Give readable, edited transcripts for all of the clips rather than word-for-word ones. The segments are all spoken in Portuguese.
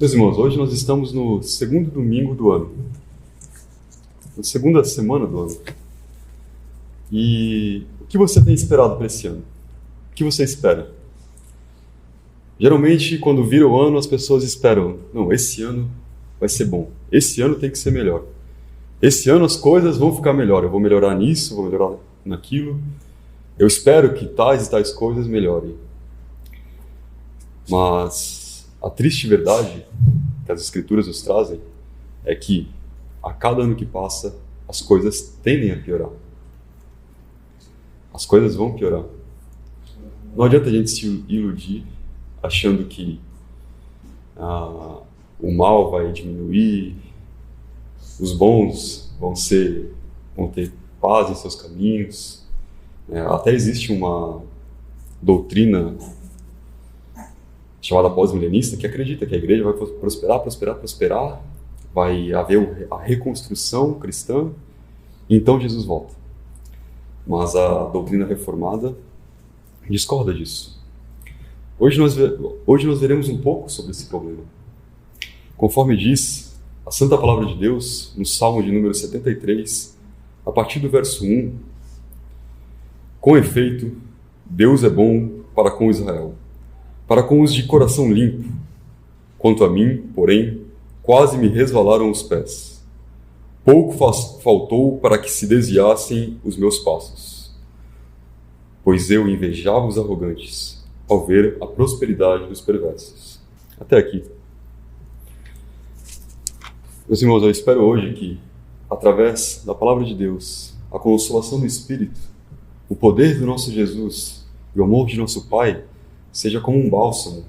Meus irmãos, hoje nós estamos no segundo domingo do ano, na segunda semana do ano. E o que você tem esperado para esse ano? O que você espera? Geralmente, quando vira o ano, as pessoas esperam, não, esse ano vai ser bom, esse ano tem que ser melhor. Esse ano as coisas vão ficar melhor, eu vou melhorar nisso, vou melhorar naquilo. Eu espero que tais e tais coisas melhorem. Mas a triste verdade que as Escrituras nos trazem é que a cada ano que passa, as coisas tendem a piorar. As coisas vão piorar. Não adianta a gente se iludir achando que o mal vai diminuir, os bons vão ter paz em seus caminhos. Até existe uma doutrina chamada pós-milenista que acredita que a igreja vai prosperar, vai haver a reconstrução cristã e então Jesus volta. Mas a doutrina reformada discorda disso. Hoje nós veremos um pouco sobre esse problema. Conforme diz a Santa Palavra de Deus, no Salmo de número 73, a partir do verso 1, com efeito, Deus é bom para com Israel, para com os de coração limpo. Quanto a mim, porém, quase me resvalaram os pés. Pouco faltou para que se desviassem os meus passos, pois eu invejava os arrogantes, ao ver a prosperidade dos perversos. Até aqui. Meus irmãos, eu espero hoje que, através da Palavra de Deus, a consolação do Espírito, o poder do nosso Jesus e o amor de nosso Pai seja como um bálsamo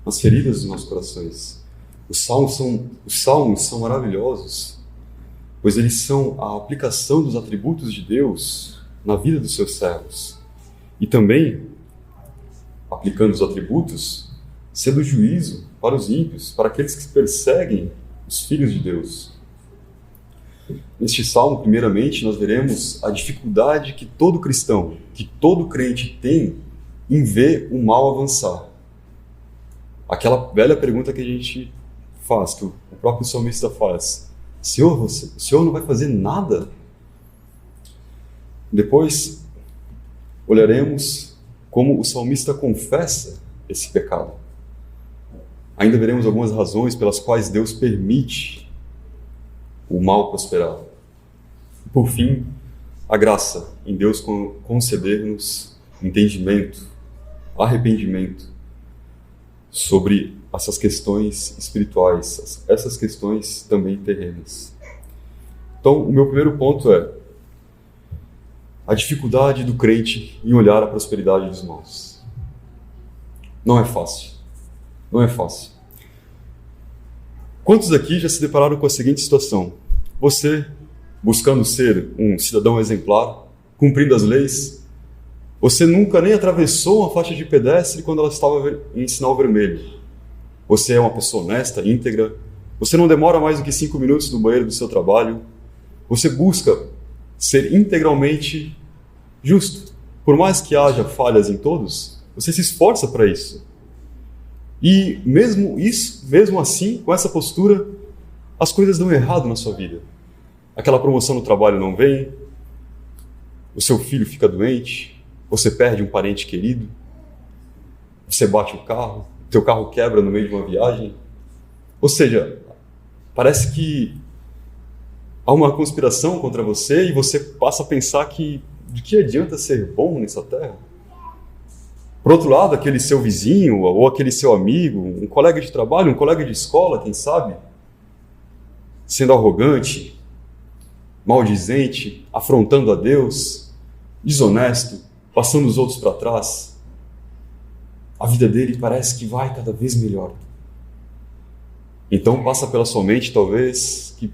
nas feridas dos nossos corações. Os salmos são maravilhosos, pois eles são a aplicação dos atributos de Deus na vida dos seus servos. E também, aplicando os atributos, sendo juízo para os ímpios, para aqueles que perseguem os filhos de Deus. Neste salmo, primeiramente, nós veremos a dificuldade que todo cristão, que todo crente tem em ver o mal avançar. Aquela velha pergunta que a gente faz, que o próprio salmista faz: Senhor, o Senhor não vai fazer nada? Depois, olharemos como o salmista confessa esse pecado. Ainda veremos algumas razões pelas quais Deus permite o mal prosperar. E, por fim, a graça em Deus conceder-nos entendimento, arrependimento sobre essas questões espirituais, essas questões também terrenas. Então, o meu primeiro ponto é a dificuldade do crente em olhar a prosperidade dos irmãos. Não é fácil. Não é fácil. Quantos aqui já se depararam com a seguinte situação? Você, buscando ser um cidadão exemplar, cumprindo as leis, você nunca nem atravessou uma faixa de pedestre quando ela estava em sinal vermelho. Você é uma pessoa honesta, íntegra, você não demora mais do que 5 minutos no banheiro do seu trabalho, você busca ser integralmente justo. Por mais que haja falhas em todos, você se esforça para isso. E mesmo assim, com essa postura, as coisas dão errado na sua vida. Aquela promoção no trabalho não vem, o seu filho fica doente, você perde um parente querido, você bate o carro, teu carro quebra no meio de uma viagem. Ou seja, parece que há uma conspiração contra você e você passa a pensar que de que adianta ser bom nessa terra? Por outro lado, aquele seu vizinho ou aquele seu amigo, um colega de trabalho, um colega de escola, quem sabe, sendo arrogante, maldizente, afrontando a Deus, desonesto, passando os outros para trás, a vida dele parece que vai cada vez melhor. Então passa pela sua mente, talvez, que,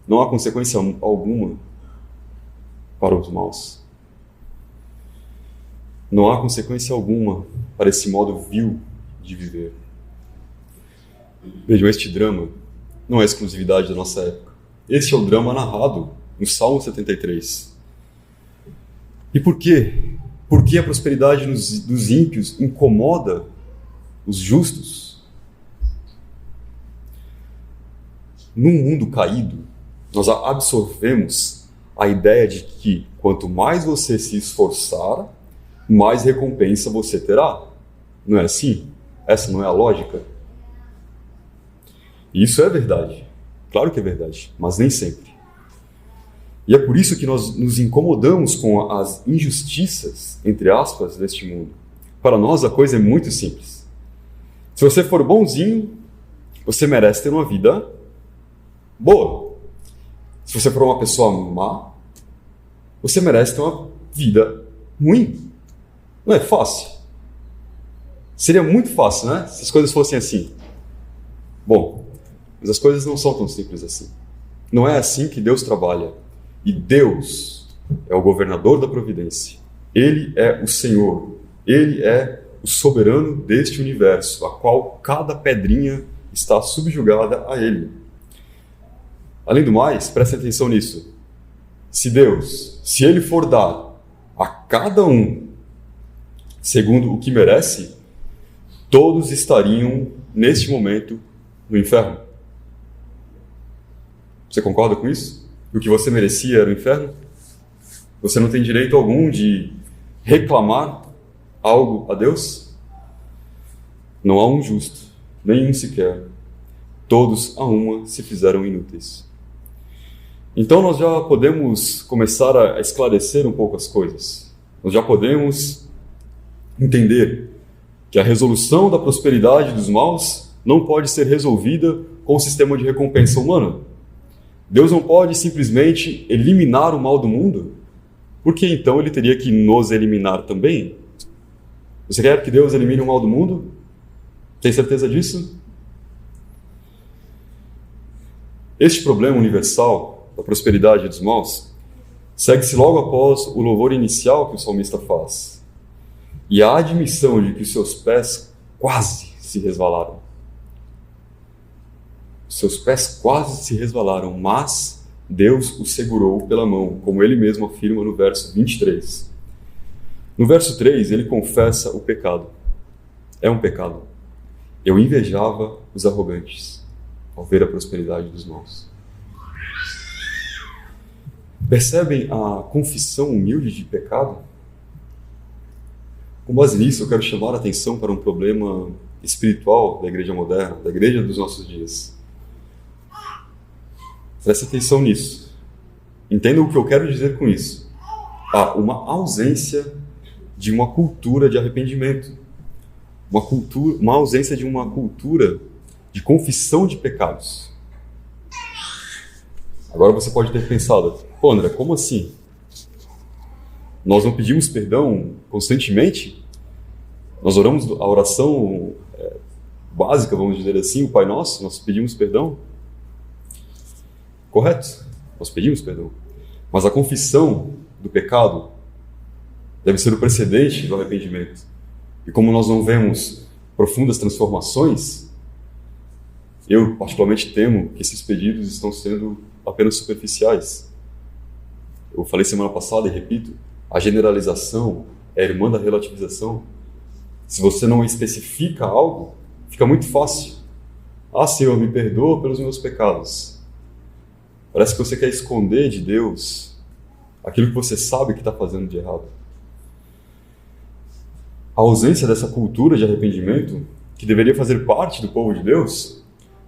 não há consequência alguma para os maus. Não há consequência alguma para esse modo vil de viver. Vejam, este drama não é exclusividade da nossa época. Este é o drama narrado no Salmo 73. E por quê? Por que a prosperidade dos ímpios incomoda os justos? num mundo caído, nós absorvemos a ideia de que quanto mais você se esforçar, mais recompensa você terá. Não é assim? Essa não é a lógica? E isso é verdade. Claro que é verdade, mas nem sempre. E é por isso que nós nos incomodamos com as injustiças, entre aspas, deste mundo. Para nós a coisa é muito simples. Se você for bonzinho, você merece ter uma vida boa. Se você for uma pessoa má, você merece ter uma vida ruim. Não é fácil? Seria muito fácil, né? Se as coisas fossem assim. Bom, mas as coisas não são tão simples assim. Não é assim que Deus trabalha. E Deus é o governador da providência. Ele é o Senhor. Ele é o soberano deste universo, a qual cada pedrinha está subjugada a Ele. Além do mais, preste atenção nisso. Se Ele for dar a cada um segundo o que merece, todos estariam, neste momento, no inferno. Você concorda com isso? E o que você merecia era o inferno? Você não tem direito algum de reclamar algo a Deus? Não há um justo, nenhum sequer. Todos a uma se fizeram inúteis. Então nós já podemos começar a esclarecer um pouco as coisas. Nós já podemos entender que a resolução da prosperidade dos maus não pode ser resolvida com o sistema de recompensa humana. Deus não pode simplesmente eliminar o mal do mundo, porque então ele teria que nos eliminar também. Você quer que Deus elimine o mal do mundo? Tem certeza disso? Este problema universal da prosperidade dos maus segue-se logo após o louvor inicial que o salmista faz e a admissão de que os seus pés quase se resvalaram. Seus pés quase se resvalaram, mas Deus o segurou pela mão, como ele mesmo afirma no verso 23. No verso 3, ele confessa o pecado. É um pecado. Eu invejava os arrogantes ao ver a prosperidade dos maus. Percebem a confissão humilde de pecado? Com base nisso, eu quero chamar a atenção para um problema espiritual da igreja moderna, da igreja dos nossos dias. Preste atenção nisso. Entendam o que eu quero dizer com isso. Há uma ausência de uma cultura de arrependimento. Uma ausência de uma cultura de confissão de pecados. Agora você pode ter pensado, pô, André, como assim? Nós não pedimos perdão constantemente? Nós oramos a oração básica, vamos dizer assim, o Pai Nosso, nós pedimos perdão? Correto? Nós pedimos perdão. Mas a confissão do pecado deve ser o precedente do arrependimento. E como nós não vemos profundas transformações, eu particularmente temo que esses pedidos estão sendo apenas superficiais. Eu falei semana passada e repito, a generalização é irmã da relativização. Se você não especifica algo, fica muito fácil. Ah, Senhor, me perdoa pelos meus pecados. Parece que você quer esconder de Deus aquilo que você sabe que está fazendo de errado. A ausência dessa cultura de arrependimento, que deveria fazer parte do povo de Deus,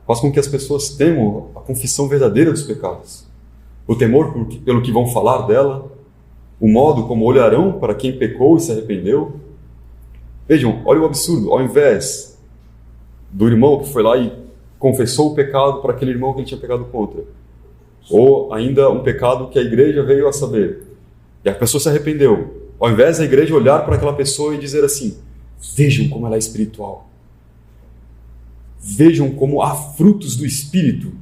faz com que as pessoas temam a confissão verdadeira dos pecados. O temor pelo que vão falar dela, o modo como olharão para quem pecou e se arrependeu. Vejam, olha o absurdo. Ao invés do irmão que foi lá e confessou o pecado para aquele irmão que ele tinha pecado contra, ou ainda um pecado que a igreja veio a saber, e a pessoa se arrependeu, ao invés da igreja olhar para aquela pessoa e dizer assim, vejam como ela é espiritual, vejam como há frutos do Espírito,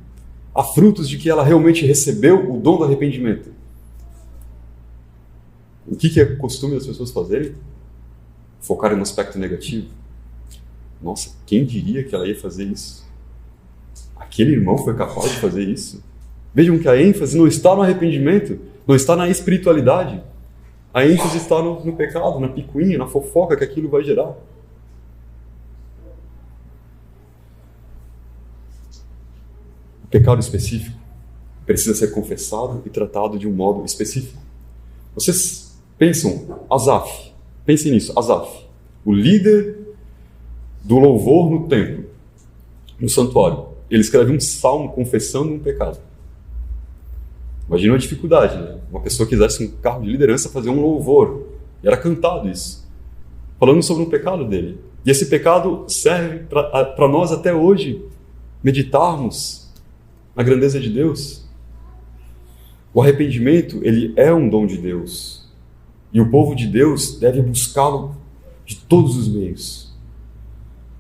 há frutos de que ela realmente recebeu o dom do arrependimento. O que é costume das pessoas fazerem? Focarem no aspecto negativo. Nossa, quem diria que ela ia fazer isso? Aquele irmão foi capaz de fazer isso? Vejam que a ênfase não está no arrependimento, não está na espiritualidade. A ênfase está no pecado, na picuinha, na fofoca que aquilo vai gerar. O pecado específico precisa ser confessado e tratado de um modo específico. Vocês pensam, Asaf, pensem nisso, Asaf, o líder do louvor no templo, no santuário. Ele escreve um salmo confessando um pecado. Imagina a dificuldade, né? Uma pessoa que quisesse um cargo de liderança fazer um louvor. E era cantado isso, falando sobre um pecado dele. E esse pecado serve para nós até hoje meditarmos na grandeza de Deus. O arrependimento, ele é um dom de Deus. E o povo de Deus deve buscá-lo de todos os meios.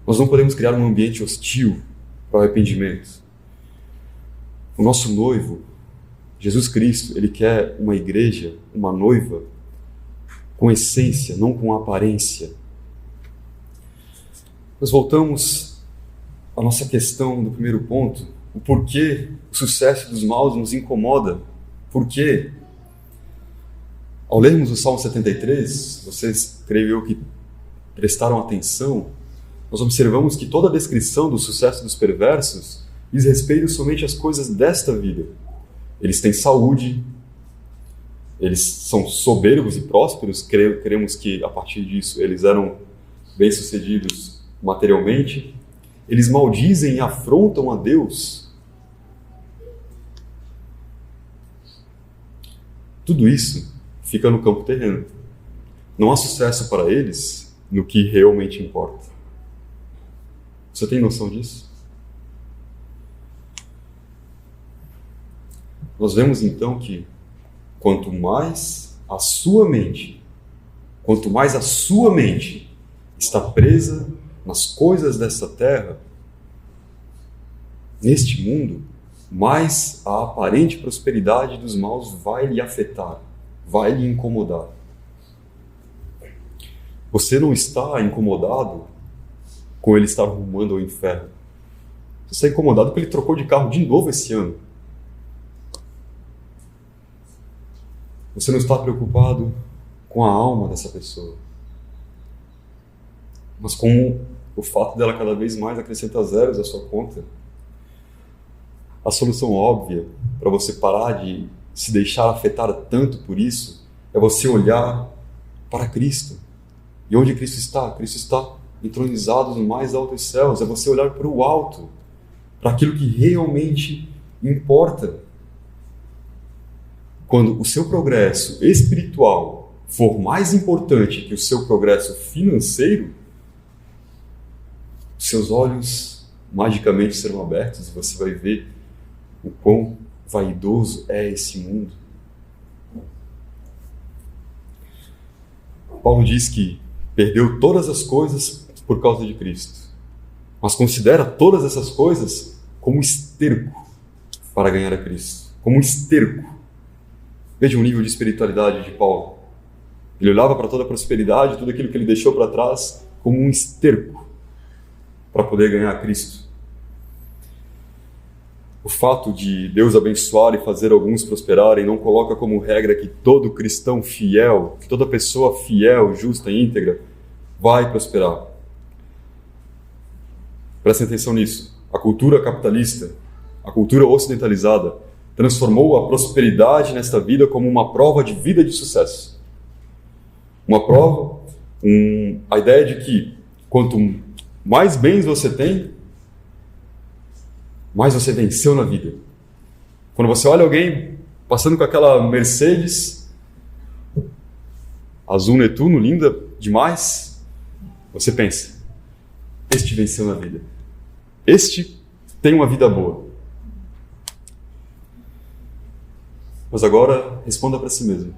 Nós não podemos criar um ambiente hostil para o arrependimento. O nosso noivo, Jesus Cristo, ele quer uma igreja, uma noiva, com essência, não com aparência. Nós voltamos à nossa questão do primeiro ponto, o porquê o sucesso dos maus nos incomoda. Por quê? Ao lermos o Salmo 73, vocês, creio eu, que prestaram atenção, nós observamos que toda a descrição do sucesso dos perversos diz respeito somente às coisas desta vida. Eles têm saúde, eles são soberbos e prósperos, cremos que a partir disso eles eram bem-sucedidos materialmente. Eles maldizem e afrontam a Deus. Tudo isso fica no campo terreno. Não há sucesso para eles no que realmente importa. Você tem noção disso? Nós vemos então que quanto mais a sua mente está presa nas coisas dessa terra, neste mundo, mais a aparente prosperidade dos maus vai lhe afetar, vai lhe incomodar. Você não está incomodado com ele estar rumando ao inferno. Você está incomodado porque ele trocou de carro de novo esse ano. Você não está preocupado com a alma dessa pessoa, mas com o fato dela cada vez mais acrescentar zeros à sua conta. A solução óbvia para você parar de se deixar afetar tanto por isso é você olhar para Cristo. E onde Cristo está? Cristo está entronizado nos mais altos céus. É você olhar para o alto, para aquilo que realmente importa. Quando o seu progresso espiritual for mais importante que o seu progresso financeiro, seus olhos magicamente serão abertos e você vai ver o quão vaidoso é esse mundo. Paulo diz que perdeu todas as coisas por causa de Cristo, mas considera todas essas coisas como esterco para ganhar a Cristo, como esterco. Veja o nível de espiritualidade de Paulo. Ele olhava para toda a prosperidade, tudo aquilo que ele deixou para trás, como um esterco para poder ganhar a Cristo. O fato de Deus abençoar e fazer alguns prosperarem não coloca como regra que todo cristão fiel, que toda pessoa fiel, justa e íntegra vai prosperar. Prestem atenção nisso. A cultura capitalista, a cultura ocidentalizada, transformou a prosperidade nesta vida como uma prova de vida de sucesso. Uma prova, a ideia de que quanto mais bens você tem, mais você venceu na vida. Quando você olha alguém passando com aquela Mercedes azul Netuno, linda demais, você pensa, este venceu na vida. Este tem uma vida boa. Mas agora, responda para si mesmo.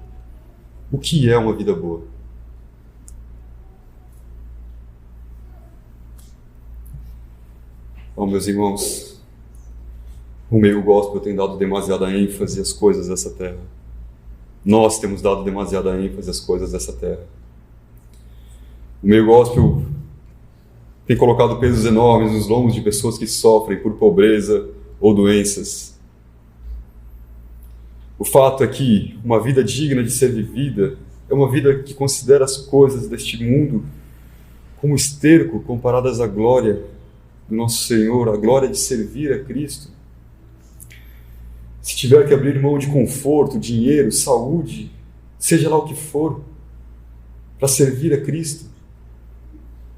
O que é uma vida boa? Bom, meus irmãos, o meio gospel tem dado demasiada ênfase às coisas dessa terra. Nós temos dado demasiada ênfase às coisas dessa terra. O meio gospel tem colocado pesos enormes nos lombos de pessoas que sofrem por pobreza ou doenças. O fato é que uma vida digna de ser vivida é uma vida que considera as coisas deste mundo como esterco comparadas à glória do nosso Senhor, a glória de servir a Cristo. se tiver que abrir mão de conforto, dinheiro, saúde, seja lá o que for, para servir a Cristo,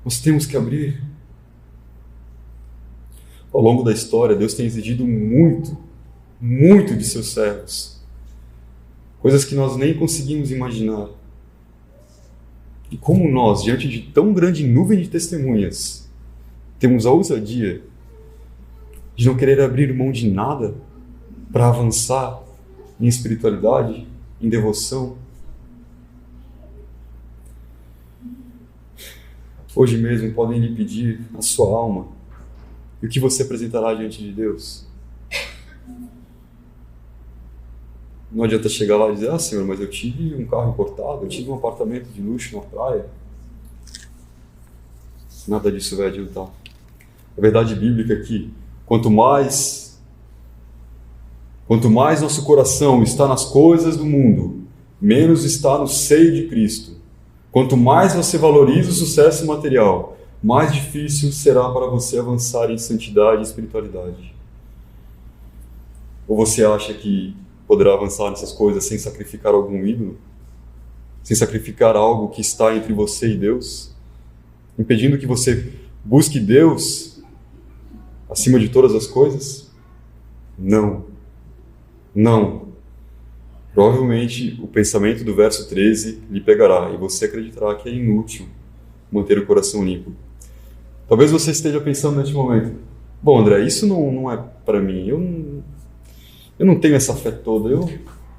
nós temos que abrir. Ao longo da história, Deus tem exigido muito, muito de seus servos. Coisas que nós nem conseguimos imaginar. E como nós, diante de tão grande nuvem de testemunhas, temos a ousadia de não querer abrir mão de nada para avançar em espiritualidade, em devoção. Hoje mesmo podem lhe pedir a sua alma e o que você apresentará diante de Deus. Não adianta chegar lá e dizer: ah, Senhor, mas eu tive um carro importado, eu tive um apartamento de luxo na praia. Nada disso vai adiantar. A verdade bíblica é que quanto mais nosso coração está nas coisas do mundo, menos está no seio de Cristo. Quanto mais você valoriza o sucesso material, mais difícil será para você avançar em santidade e espiritualidade. Ou você acha que poderá avançar nessas coisas sem sacrificar algum ídolo? Sem sacrificar algo que está entre você e Deus? Impedindo que você busque Deus acima de todas as coisas? Não. Não. Provavelmente o pensamento do verso 13 lhe pegará e você acreditará que é inútil manter o coração limpo. Talvez você esteja pensando neste momento: bom, André, isso não é para mim, eu não tenho essa fé toda,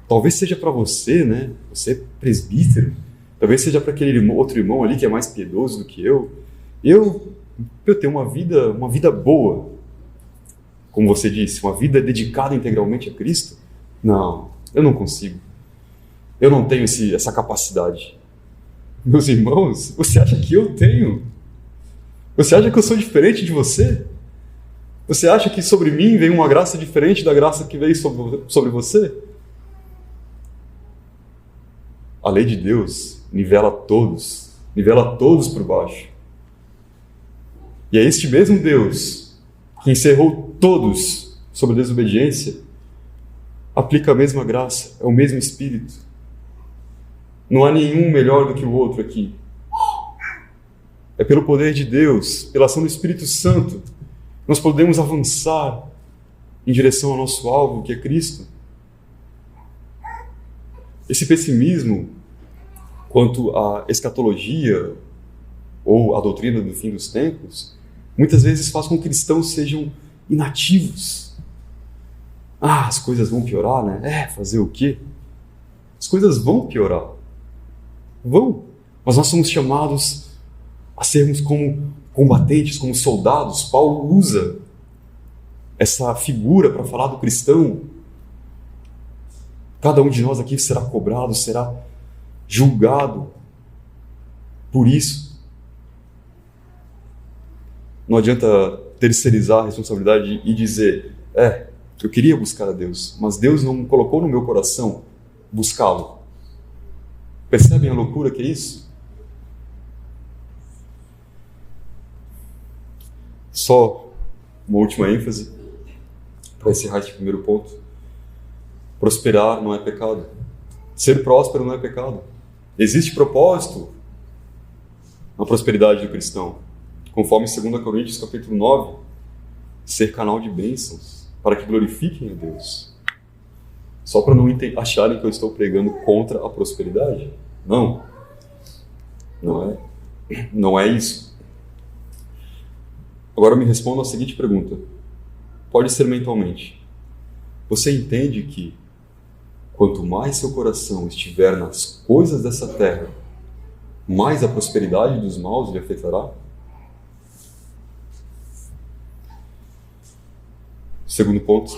talvez seja para você, né? Você é presbítero, talvez seja para aquele outro irmão ali que é mais piedoso do que eu tenho uma vida boa, como você disse, uma vida dedicada integralmente a Cristo. Não, eu não consigo. Eu não tenho essa capacidade. Meus irmãos, você acha que eu tenho? Você acha que eu sou diferente de você? Você acha que sobre mim vem uma graça diferente da graça que veio sobre você? A lei de Deus nivela todos por baixo. E é este mesmo Deus que encerrou todos sob a desobediência, aplica a mesma graça, é o mesmo Espírito. Não há nenhum melhor do que o outro aqui. É pelo poder de Deus, pela ação do Espírito Santo, nós podemos avançar em direção ao nosso alvo, que é Cristo. Esse pessimismo quanto à escatologia ou à doutrina do fim dos tempos, muitas vezes faz com que cristãos sejam inativos. Ah, as coisas vão piorar, né? Fazer o quê? As coisas vão piorar. Vão. Mas nós somos chamados a sermos como combatentes, como soldados. Paulo usa essa figura para falar do cristão. Cada um de nós aqui será cobrado, será julgado por isso. Não adianta terceirizar a responsabilidade e dizer: eu queria buscar a Deus, mas Deus não colocou no meu coração buscá-lo. Percebem a loucura que é isso? Só uma última ênfase para encerrar esse primeiro ponto. Prosperar não é pecado. Ser próspero não é pecado. Existe propósito na prosperidade do cristão. Conforme 2 Coríntios capítulo 9, ser canal de bênçãos para que glorifiquem a Deus. Só para não acharem que eu estou pregando contra a prosperidade. Não. Não é isso. Agora me responda a seguinte pergunta. Pode ser mentalmente. Você entende que quanto mais seu coração estiver nas coisas dessa terra, mais a prosperidade dos maus lhe afetará? Segundo ponto.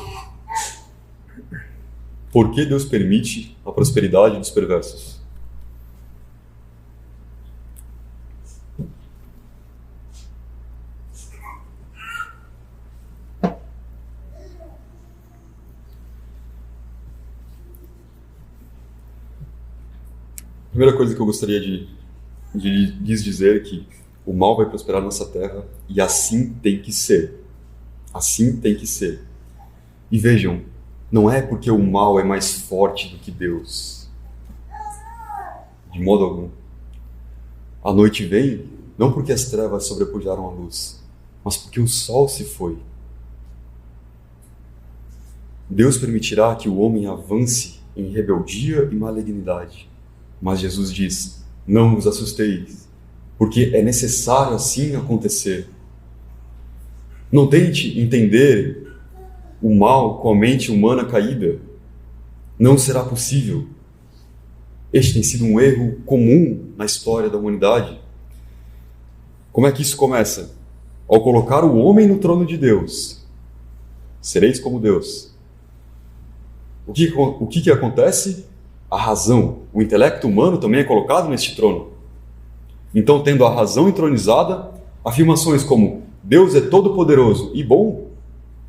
Por que Deus permite a prosperidade dos perversos? A primeira coisa que eu gostaria de lhes dizer é que o mal vai prosperar nessa terra e assim tem que ser. Assim tem que ser. E vejam, não é porque o mal é mais forte do que Deus. De modo algum. A noite vem, não porque as trevas sobrepujaram a luz, mas porque o sol se foi. Deus permitirá que o homem avance em rebeldia e malignidade. Mas Jesus diz, não vos assusteis, porque é necessário assim acontecer. Não tente entender o mal com a mente humana caída. Não será possível. Este tem sido um erro comum na história da humanidade. Como é que isso começa? Ao colocar o homem no trono de Deus. Sereis como Deus. O que acontece? A razão, o intelecto humano também é colocado neste trono. Então, tendo a razão entronizada, afirmações como Deus é todo-poderoso e bom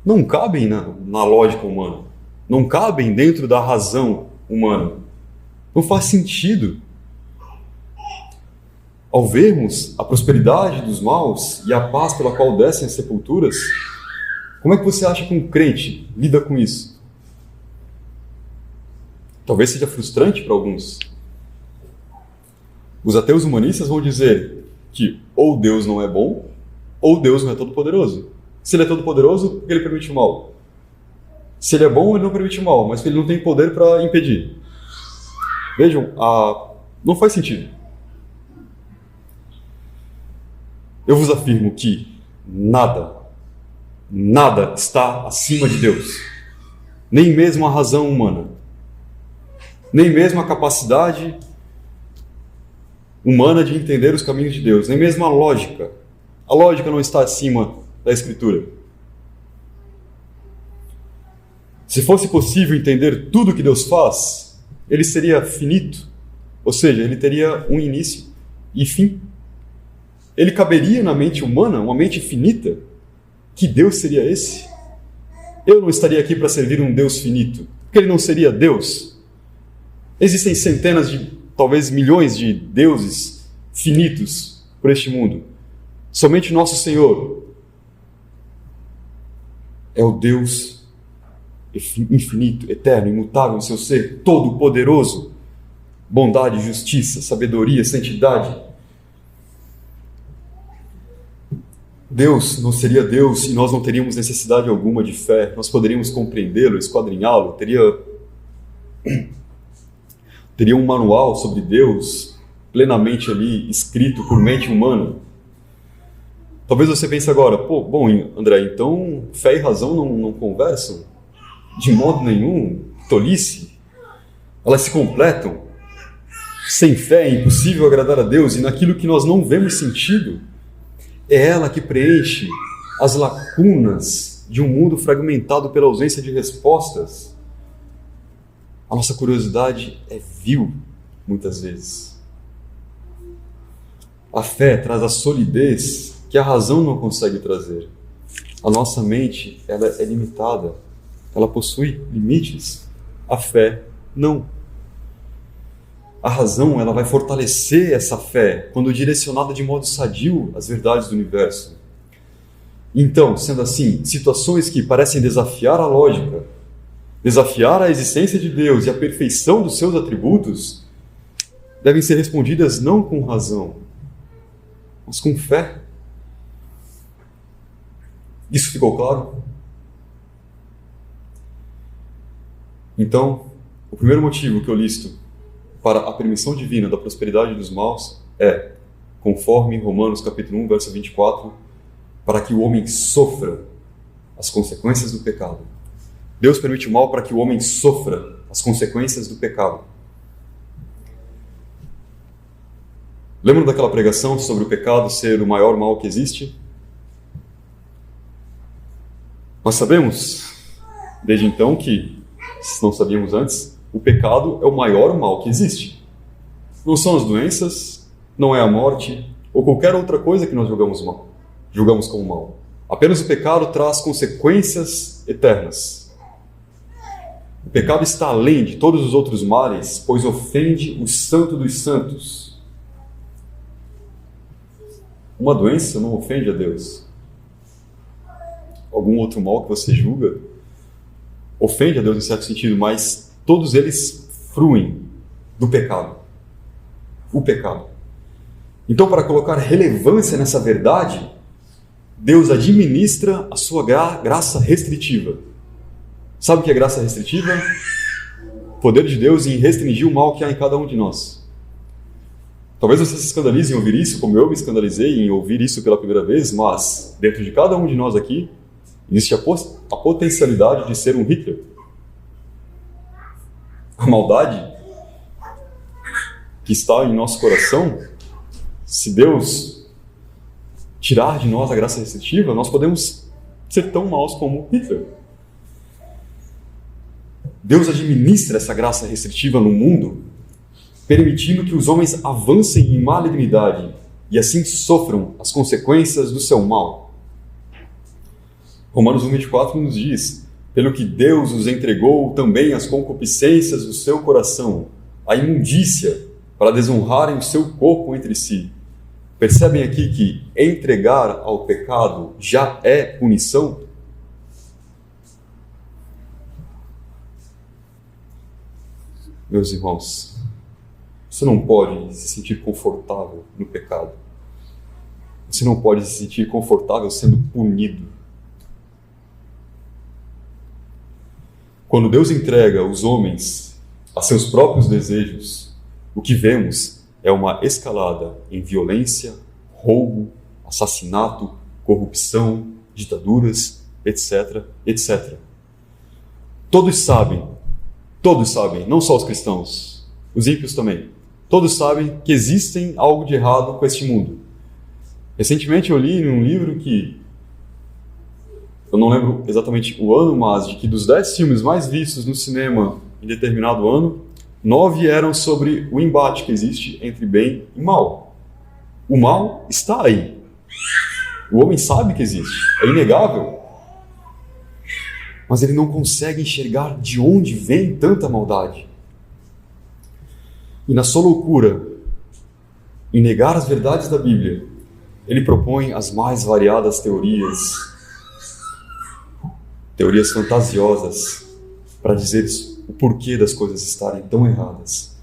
não cabem na lógica humana, não cabem dentro da razão humana. Não faz sentido. Ao vermos a prosperidade dos maus e a paz pela qual descem as sepulturas, como é que você acha que um crente lida com isso? Talvez seja frustrante para alguns. Os ateus humanistas vão dizer que ou Deus não é bom, ou Deus não é todo-poderoso. Se ele é todo-poderoso, por que ele permite o mal? Se ele é bom, ele não permite o mal, mas ele não tem poder para impedir. Vejam, não faz sentido. Eu vos afirmo que nada está acima de Deus. Nem mesmo a razão humana. Nem mesmo a capacidade humana de entender os caminhos de Deus. Nem mesmo a lógica. A lógica não está acima da Escritura. Se fosse possível entender tudo o que Deus faz, ele seria finito. Ou seja, ele teria um início e fim. Ele caberia na mente humana, uma mente finita? Que Deus seria esse? Eu não estaria aqui para servir um Deus finito, porque ele não seria Deus. Existem centenas talvez milhões de deuses finitos por este mundo. Somente nosso Senhor é o Deus infinito, eterno, imutável em seu ser, todo-poderoso. Bondade, justiça, sabedoria, santidade. Deus não seria Deus e nós não teríamos necessidade alguma de fé. Nós poderíamos compreendê-lo, esquadrinhá-lo, teria um manual sobre Deus plenamente ali escrito por mente humana. Talvez você pense agora, bom, André, então fé e razão não conversam? De modo nenhum, tolice. Elas se completam. Sem fé é impossível agradar a Deus, e naquilo que nós não vemos sentido, é ela que preenche as lacunas de um mundo fragmentado pela ausência de respostas. A nossa curiosidade é vil, muitas vezes. A fé traz a solidez que a razão não consegue trazer. A nossa mente, ela é limitada, ela possui limites. A fé, não. A razão, ela vai fortalecer essa fé quando direcionada de modo sadio às verdades do universo. Então, sendo assim, situações que parecem desafiar a lógica, desafiar a existência de Deus e a perfeição dos seus atributos, devem ser respondidas não com razão, mas com fé. Isso ficou claro? Então, o primeiro motivo que eu listo para a permissão divina da prosperidade dos maus é, conforme Romanos capítulo 1, verso 24, para que o homem sofra as consequências do pecado. Deus permite o mal para que o homem sofra as consequências do pecado. Lembram daquela pregação sobre o pecado ser o maior mal que existe? Nós sabemos, desde então, que, se não sabíamos antes, o pecado é o maior mal que existe. Não são as doenças, não é a morte, ou qualquer outra coisa que nós julgamos como mal. Apenas o pecado traz consequências eternas. O pecado está além de todos os outros males, pois ofende o Santo dos Santos. Uma doença não ofende a Deus. Algum outro mal que você julga ofende a Deus em certo sentido, mas todos eles fruem do pecado. O pecado. Então, para colocar relevância nessa verdade, Deus administra a sua graça restritiva. Sabe o que é graça restritiva? O poder de Deus em restringir o mal que há em cada um de nós. Talvez você se escandalize em ouvir isso, como eu me escandalizei em ouvir isso pela primeira vez, mas dentro de cada um de nós aqui, existe a potencialidade de ser um Hitler. A maldade que está em nosso coração, se Deus tirar de nós a graça restritiva, nós podemos ser tão maus como Hitler. Deus administra essa graça restritiva no mundo, permitindo que os homens avancem em malignidade e assim sofram as consequências do seu mal. Romanos 1,24 nos diz: pelo que Deus os entregou também as concupiscências do seu coração, a imundícia, para desonrarem o seu corpo entre si. Percebem aqui que entregar ao pecado já é punição? Meus irmãos, você não pode se sentir confortável no pecado. Você não pode se sentir confortável sendo punido. Quando Deus entrega os homens a seus próprios desejos, o que vemos é uma escalada em violência, roubo, assassinato, corrupção, ditaduras, etc, etc. Todos sabem, não só os cristãos, os ímpios também, todos sabem que existem algo de errado com este mundo. Recentemente eu li em um livro que, eu não lembro exatamente o ano, mas de que dos 10 filmes mais vistos no cinema em determinado ano, 9 eram sobre o embate que existe entre bem e mal. O mal está aí. O homem sabe que existe, é inegável. Mas ele não consegue enxergar de onde vem tanta maldade. E na sua loucura em negar as verdades da Bíblia, ele propõe as mais variadas teorias fantasiosas para dizer o porquê das coisas estarem tão erradas.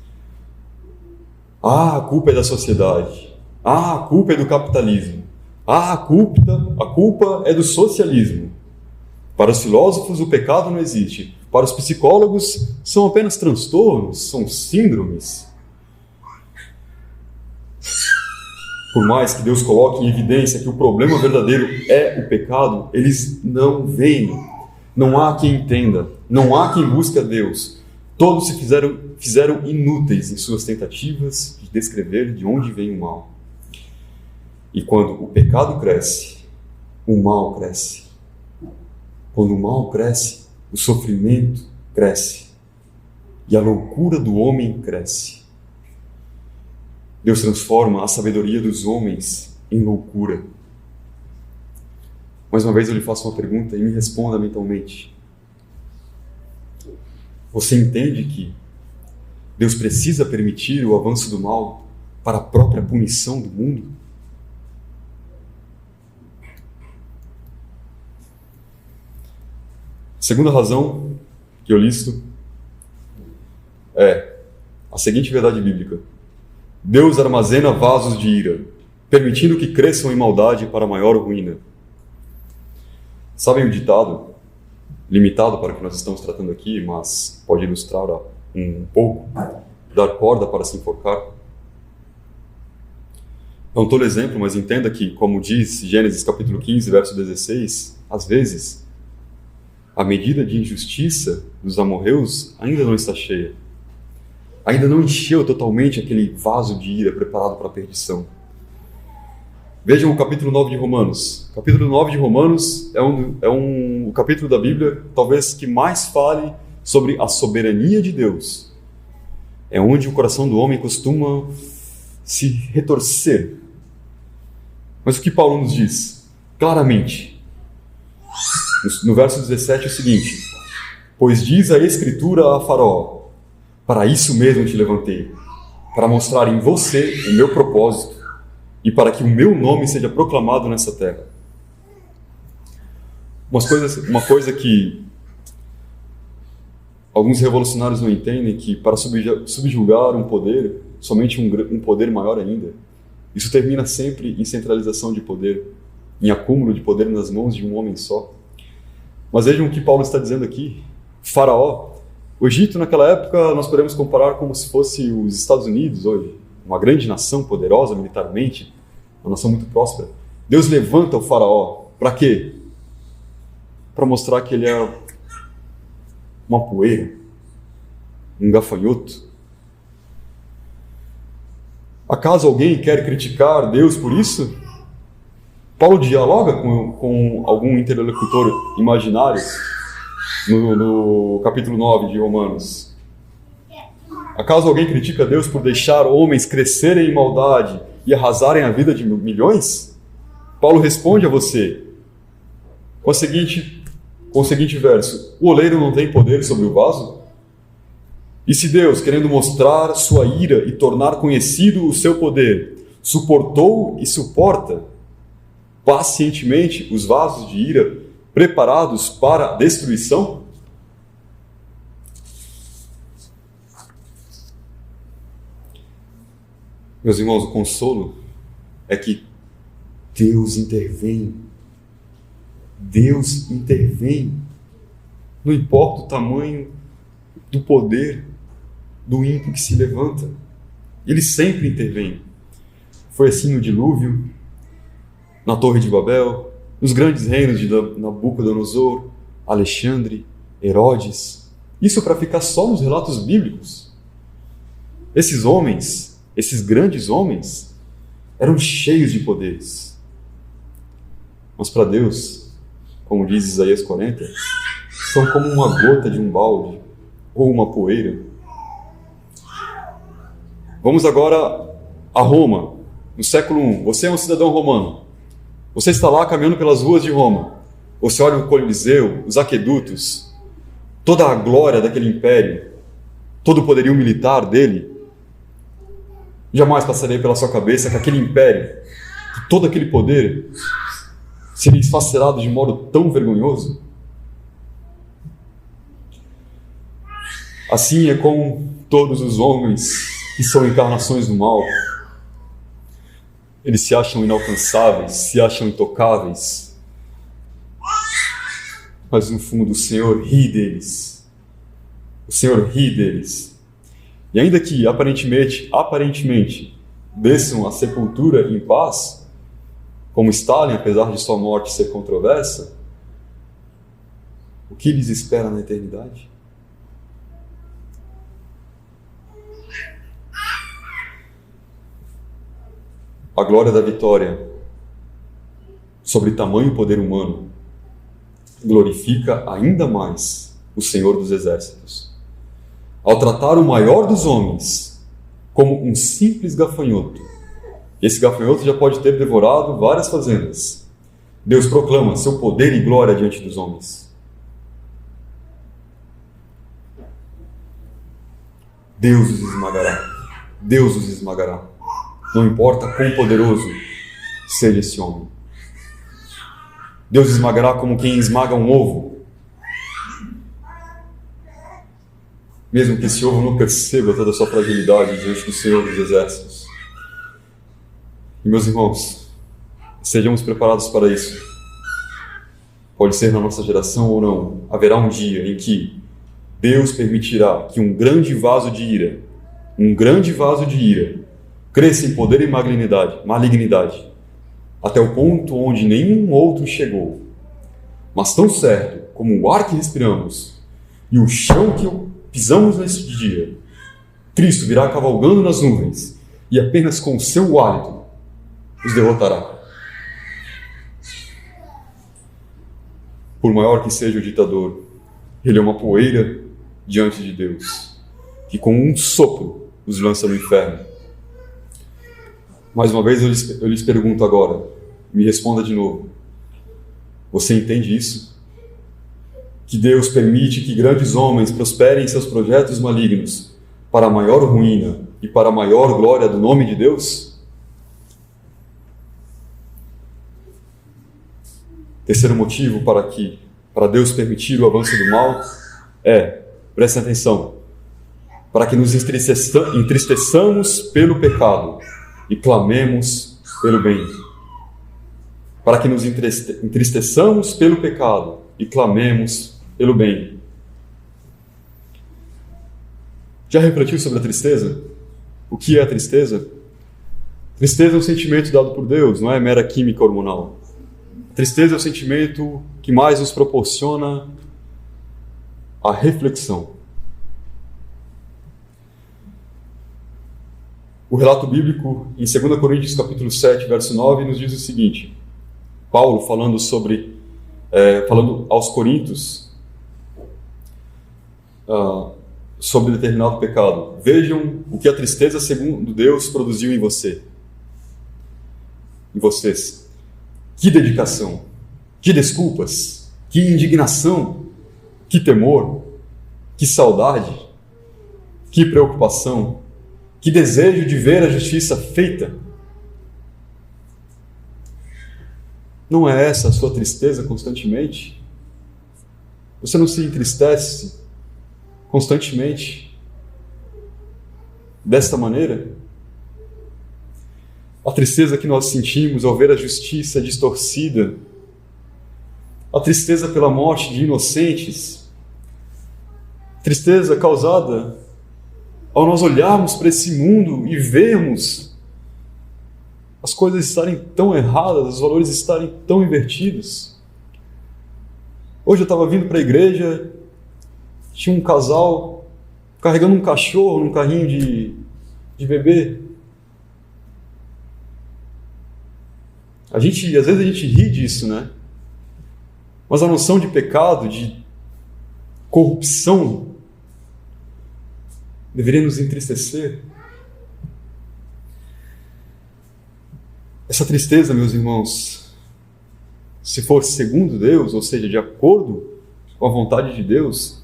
A culpa é da sociedade. A culpa é do capitalismo. A culpa é do socialismo. Para os filósofos, o pecado não existe. Para os psicólogos, são apenas transtornos, são síndromes. Por mais que Deus coloque em evidência que o problema verdadeiro é o pecado, eles não veem. Não há quem entenda. Não há quem busque a Deus. Todos se fizeram inúteis em suas tentativas de descrever de onde vem o mal. E quando o pecado cresce, o mal cresce. Quando o mal cresce, o sofrimento cresce. E a loucura do homem cresce. Deus transforma a sabedoria dos homens em loucura. Mais uma vez eu lhe faço uma pergunta e me responda mentalmente. Você entende que Deus precisa permitir o avanço do mal para a própria punição do mundo? A segunda razão que eu listo é a seguinte verdade bíblica: Deus armazena vasos de ira, permitindo que cresçam em maldade para maior ruína. Sabem o ditado, limitado para o que nós estamos tratando aqui, mas pode ilustrar um pouco, dar corda para se enforcar? É um tolo exemplo, mas entenda que, como diz Gênesis capítulo 15, verso 16, às vezes, a medida de injustiça dos amorreus ainda não está cheia. Ainda não encheu totalmente aquele vaso de ira preparado para a perdição. Vejam o capítulo 9 de Romanos. O capítulo 9 de Romanos é o capítulo da Bíblia, talvez, que mais fale sobre a soberania de Deus. É onde o coração do homem costuma se retorcer. Mas o que Paulo nos diz? Claramente. No verso 17 é o seguinte: pois diz a Escritura a Faraó: para isso mesmo te levantei, para mostrar em você o meu propósito e para que o meu nome seja proclamado nessa terra. Uma coisa que Alguns revolucionários não entendem que para subjugar um poder, somente um poder maior ainda, isso termina sempre em centralização de poder, em acúmulo de poder nas mãos de um homem só. Mas vejam o que Paulo está dizendo aqui. Faraó, o Egito naquela época nós podemos comparar como se fosse os Estados Unidos hoje, uma grande nação poderosa militarmente, uma nação muito próspera. Deus levanta o Faraó. Para quê? Para mostrar que ele é uma poeira, um gafanhoto. Acaso alguém quer criticar Deus por isso? Paulo dialoga com algum interlocutor imaginário no capítulo 9 de Romanos. Acaso alguém critica Deus por deixar homens crescerem em maldade e arrasarem a vida de milhões? Paulo responde a você com o seguinte verso: o oleiro não tem poder sobre o vaso? E se Deus, querendo mostrar sua ira e tornar conhecido o seu poder, suportou e suporta pacientemente os vasos de ira preparados para destruição? Meus irmãos, o consolo é que Deus intervém. Deus intervém. Não importa o tamanho do poder do ímpio que se levanta. Ele sempre intervém. Foi assim no dilúvio, na Torre de Babel, nos grandes reinos de Nabucodonosor, Alexandre, Herodes. Isso para ficar só nos relatos bíblicos. Esses homens, esses grandes homens, eram cheios de poderes. Mas para Deus, como diz Isaías 40, são como uma gota de um balde ou uma poeira. Vamos agora a Roma, no século I. Você é um cidadão romano. Você está lá caminhando pelas ruas de Roma. Você olha o Coliseu, os aquedutos, toda a glória daquele império, todo o poderio militar dele. Jamais passaria pela sua cabeça que aquele império, que todo aquele poder, seria esfacelado de modo tão vergonhoso? Assim é com todos os homens que são encarnações do mal. Eles se acham inalcançáveis, se acham intocáveis. Mas no fundo o Senhor ri deles. O Senhor ri deles. E ainda que aparentemente desçam à sepultura em paz, como Stalin, apesar de sua morte ser controversa, o que lhes espera na eternidade? A glória da vitória sobre tamanho poder humano glorifica ainda mais o Senhor dos Exércitos. Ao tratar o maior dos homens como um simples gafanhoto, esse gafanhoto já pode ter devorado várias fazendas, Deus proclama seu poder e glória diante dos homens. Deus os esmagará. Deus os esmagará. Não importa quão poderoso seja esse homem. Deus esmagará como quem esmaga um ovo. Mesmo que esse ovo não perceba toda a sua fragilidade diante do Senhor dos Exércitos. E meus irmãos, sejamos preparados para isso. Pode ser na nossa geração ou não. Haverá um dia em que Deus permitirá que um grande vaso de ira, cresça em poder e malignidade, até o ponto onde nenhum outro chegou. Mas tão certo como o ar que respiramos e o chão que pisamos nesse dia, Cristo virá cavalgando nas nuvens e apenas com o seu hálito os derrotará. Por maior que seja o ditador, ele é uma poeira diante de Deus, que com um sopro os lança no inferno. Mais uma vez eu lhes pergunto agora, me responda de novo. Você entende isso? Que Deus permite que grandes homens prosperem em seus projetos malignos para a maior ruína e para a maior glória do nome de Deus? Terceiro motivo para Deus permitir o avanço do mal é Prestem atenção. Para que nos entristeçamos pelo pecado e clamemos pelo bem. Para que nos entristeçamos pelo pecado e clamemos pelo bem. Já refletiu sobre a tristeza? O que é a tristeza? Tristeza é um sentimento dado por Deus, não é mera química hormonal. Tristeza é o sentimento que mais nos proporciona a reflexão. O relato bíblico em 2 Coríntios capítulo 7, verso 9, nos diz o seguinte. Paulo falando aos coríntios sobre determinado pecado. Vejam o que a tristeza segundo Deus produziu em você. Em vocês. Que dedicação, que desculpas, que indignação, que temor, que saudade, que preocupação, que desejo de ver a justiça feita. Não é essa a sua tristeza constantemente? Você não se entristece constantemente desta maneira? A tristeza que nós sentimos ao ver a justiça distorcida, a tristeza pela morte de inocentes, tristeza causada ao nós olharmos para esse mundo e vermos as coisas estarem tão erradas, os valores estarem tão invertidos. Hoje eu estava vindo para a igreja, tinha um casal carregando um cachorro num carrinho de bebê. Às vezes a gente ri disso, né? Mas a noção de pecado, de corrupção, deveria nos entristecer. Essa tristeza, meus irmãos, se for segundo Deus, ou seja, de acordo com a vontade de Deus,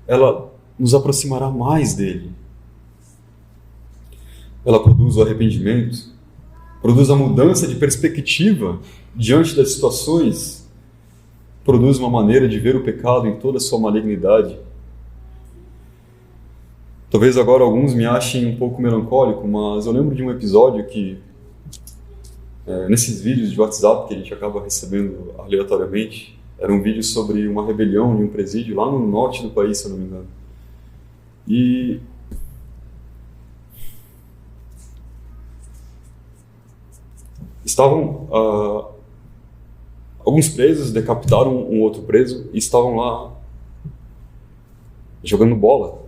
ela nos aproximará mais dele. Ela produz o arrependimento, produz a mudança de perspectiva diante das situações, produz uma maneira de ver o pecado em toda a sua malignidade. Talvez agora alguns me achem um pouco melancólico, mas eu lembro de um episódio que, nesses vídeos de WhatsApp que a gente acaba recebendo aleatoriamente, era um vídeo sobre uma rebelião em um presídio lá no norte do país, se eu não me engano. E estavam alguns presos decapitaram um outro preso e estavam lá jogando bola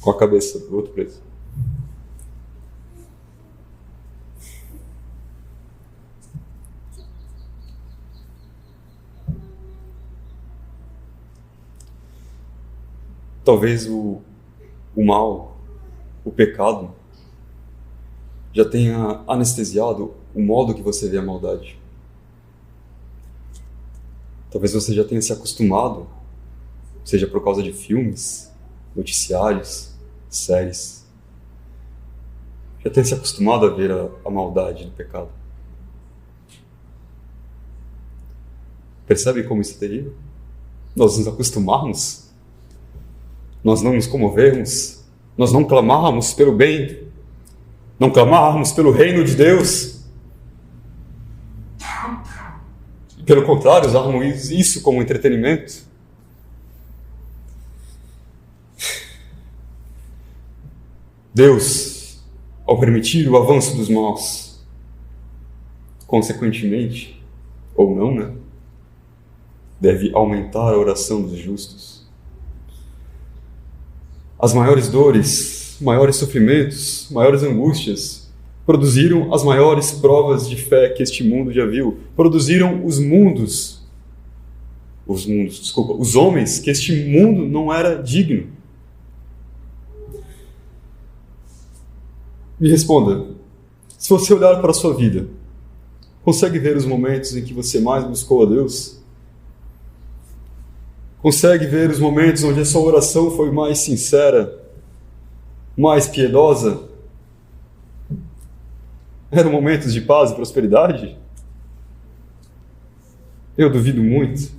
com a cabeça do outro preso. Talvez o mal, o pecado, já tenha anestesiado o modo que você vê a maldade. Talvez você já tenha se acostumado, seja por causa de filmes, noticiários, séries. Já tenha se acostumado a ver a maldade do pecado. Percebe como isso é terrível? Nós nos acostumarmos, nós não nos comovermos, nós não clamarmos pelo bem, não clamarmos pelo reino de Deus. E, pelo contrário, usarmos isso como entretenimento. Deus, ao permitir o avanço dos maus, consequentemente, ou não, né, deve aumentar a oração dos justos. As maiores dores, maiores sofrimentos, maiores angústias produziram as maiores provas de fé que este mundo já viu. Produziram os homens que este mundo não era digno. Me responda, se você olhar para a sua vida, consegue ver os momentos em que você mais buscou a Deus? Consegue ver os momentos onde a sua oração foi mais sincera, mais piedosa? Eram momentos de paz e prosperidade? Eu duvido muito.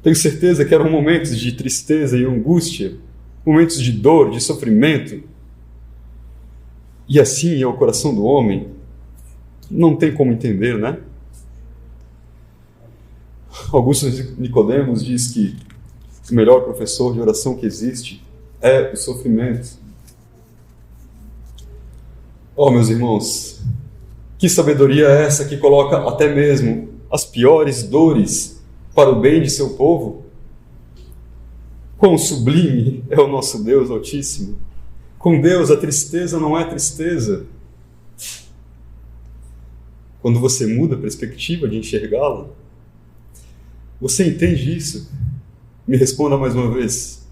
Tenho certeza que eram momentos de tristeza e angústia, momentos de dor, de sofrimento. E assim é o coração do homem. Não tem como entender, né? Augusto Nicodemos diz que o melhor professor de oração que existe é o sofrimento. Oh, meus irmãos, que sabedoria é essa que coloca até mesmo as piores dores para o bem de seu povo? Quão sublime é o nosso Deus Altíssimo! Com Deus a tristeza não é tristeza. Quando você muda a perspectiva de enxergá-la, você entende isso? Me responda mais uma vez.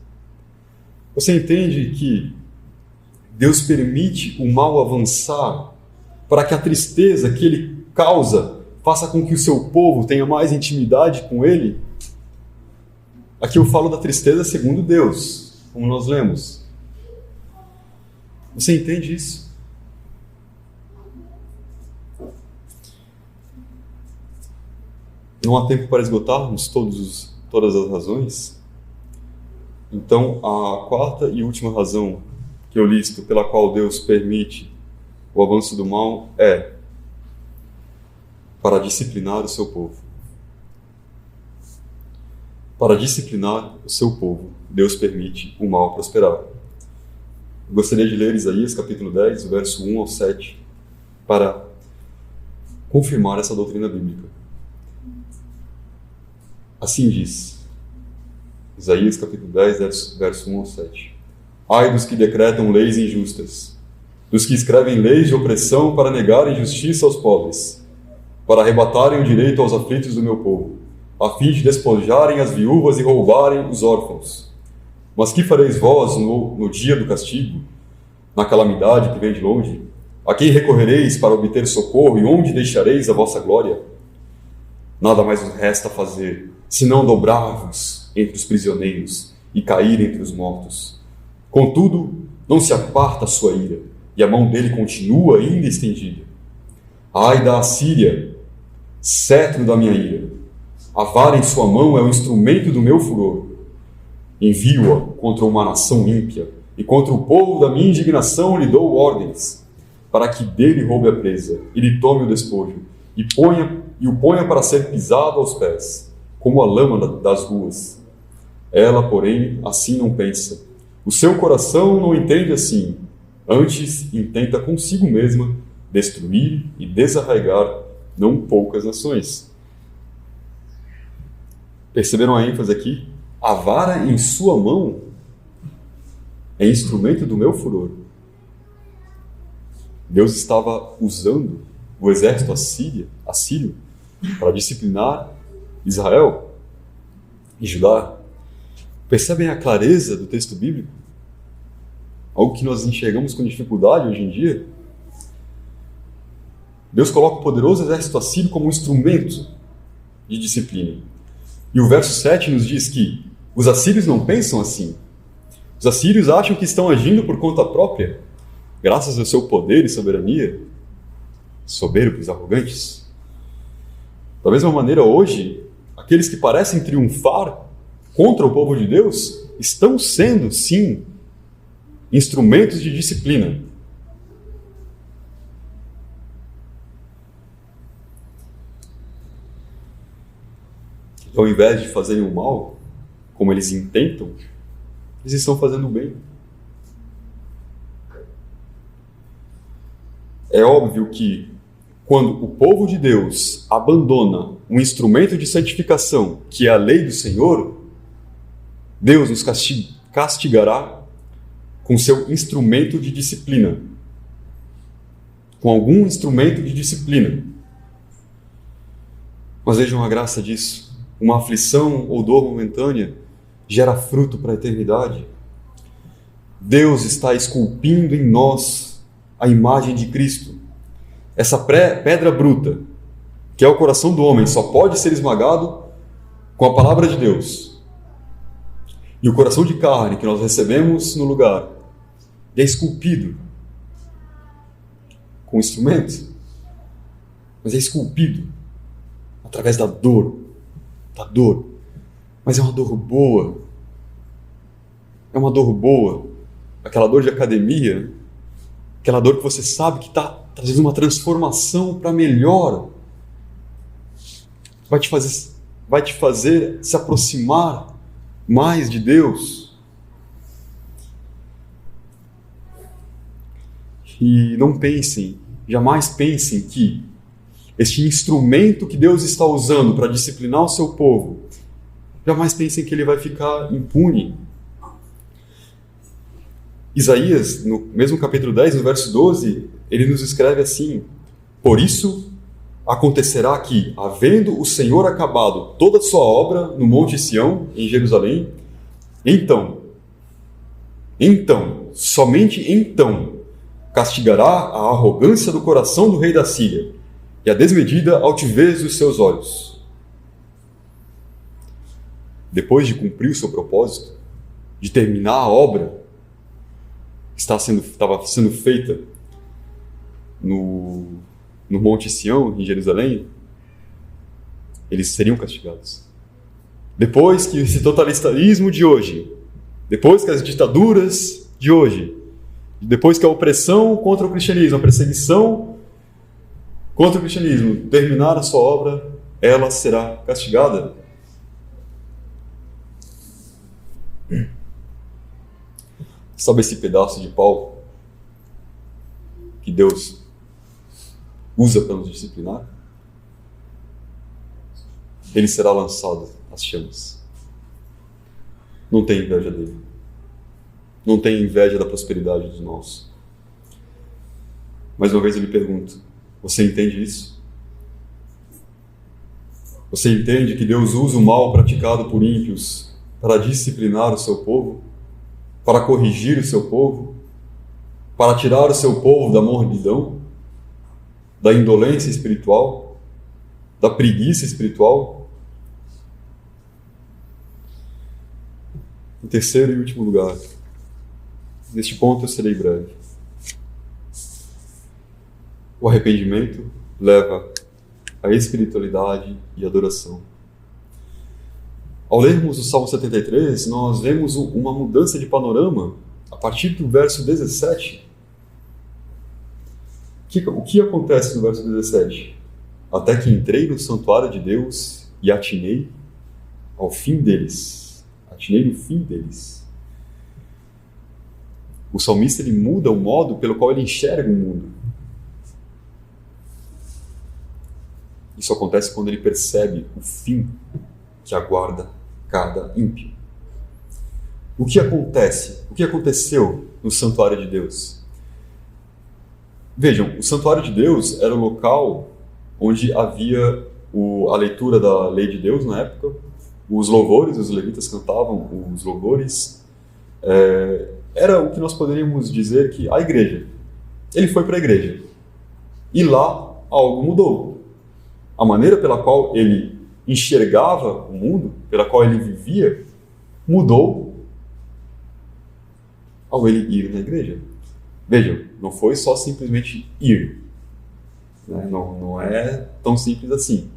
Você entende que Deus permite o mal avançar para que a tristeza que ele causa faça com que o seu povo tenha mais intimidade com ele? Aqui eu falo da tristeza segundo Deus, como nós lemos. Você entende isso? Não há tempo para esgotarmos todas as razões. Então, a quarta e última razão que eu listo pela qual Deus permite o avanço do mal é para disciplinar o seu povo. Para disciplinar o seu povo, Deus permite o mal prosperar. Eu gostaria de ler Isaías capítulo 10, verso 1 ao 7, para confirmar essa doutrina bíblica. Assim diz, Isaías capítulo 10, verso 1 ao 7. Ai dos que decretam leis injustas, dos que escrevem leis de opressão para negarem justiça aos pobres, para arrebatarem o direito aos aflitos do meu povo, a fim de despojarem as viúvas e roubarem os órfãos. Mas que fareis vós no dia do castigo, na calamidade que vem de longe? A quem recorrereis para obter socorro e onde deixareis a vossa glória? Nada mais vos resta fazer, senão dobrar-vos entre os prisioneiros e cair entre os mortos. Contudo, não se aparta a sua ira, e a mão dele continua ainda estendida. Ai da Assíria, cetro da minha ira! A vara em sua mão é o instrumento do meu furor. Envio-a contra uma nação ímpia, e contra o povo da minha indignação lhe dou ordens, para que dele roube a presa, e lhe tome o despojo, e o ponha para ser pisado aos pés, como a lama das ruas. Ela, porém, assim não pensa. O seu coração não entende assim. Antes, intenta consigo mesma destruir e desarraigar não poucas nações. Perceberam a ênfase aqui? A vara em sua mão é instrumento do meu furor. Deus estava usando o exército assírio para disciplinar Israel e Judá. Percebem a clareza do texto bíblico? Algo que nós enxergamos com dificuldade hoje em dia. Deus coloca o poderoso exército assírio como um instrumento de disciplina. E o verso 7 nos diz que os assírios não pensam assim. Os assírios acham que estão agindo por conta própria, graças ao seu poder e soberania, soberbos, arrogantes. Da mesma maneira, hoje, aqueles que parecem triunfar contra o povo de Deus estão sendo, sim, instrumentos de disciplina. Então, ao invés de fazerem o mal, como eles intentam, eles estão fazendo o bem. É óbvio que, quando o povo de Deus abandona um instrumento de santificação, que é a lei do Senhor, Deus nos castigará com seu instrumento de disciplina. Com algum instrumento de disciplina. Mas vejam a graça disso. Uma aflição ou dor momentânea gera fruto para a eternidade. Deus está esculpindo em nós a imagem de Cristo. Essa pedra bruta, que é o coração do homem, só pode ser esmagado com a palavra de Deus. E o coração de carne que nós recebemos no lugar é esculpido com instrumento, mas é esculpido através da dor, Mas é uma dor boa. É uma dor boa. Aquela dor de academia, aquela dor que você sabe que está trazendo uma transformação para melhor. Vai te fazer se aproximar mais de Deus. E não pensem, jamais pensem que este instrumento que Deus está usando para disciplinar o seu povo, jamais pensem que ele vai ficar impune. Isaías, no mesmo capítulo 10, no verso 12, ele nos escreve assim: por isso acontecerá que, havendo o Senhor acabado toda a sua obra no Monte Sião, em Jerusalém, então, somente então, castigará a arrogância do coração do rei da Síria e a desmedida altivez dos seus olhos. Depois de cumprir o seu propósito, de terminar a obra que estava sendo feita no Monte Sião, em Jerusalém, eles seriam castigados. Depois que esse totalitarismo de hoje, depois que as ditaduras de hoje, depois que a opressão contra o cristianismo, a perseguição contra o cristianismo terminar a sua obra, ela será castigada. Sabe esse pedaço de pau que Deus usa para nos disciplinar? Ele será lançado às chamas. Não tenha inveja dele. Não tenha inveja da prosperidade dos nossos. Mais uma vez eu lhe pergunto: você entende isso? Você entende que Deus usa o mal praticado por ímpios para disciplinar o seu povo? Para corrigir o seu povo? Para tirar o seu povo da mordidão? Da indolência espiritual? Da preguiça espiritual? Em terceiro e último lugar, neste ponto eu serei breve. O arrependimento leva à espiritualidade e adoração. Ao lermos o Salmo 73, nós vemos uma mudança de panorama a partir do verso 17. O que acontece no verso 17? Até que entrei no santuário de Deus e atinei ao fim deles. Atinei no fim deles. O salmista ele muda o modo pelo qual ele enxerga o mundo. Isso acontece quando ele percebe o fim que aguarda cada ímpio. O que acontece? O que aconteceu no santuário de Deus? Vejam, o santuário de Deus era o local onde havia a leitura da lei de Deus na época, os louvores, os levitas cantavam os louvores. Era o que nós poderíamos dizer que a igreja. Ele foi para a igreja. E lá algo mudou. A maneira pela qual ele enxergava o mundo, pela qual ele vivia, mudou ao ele ir na igreja. Vejam, não foi só simplesmente ir. Né? Não é tão simples assim.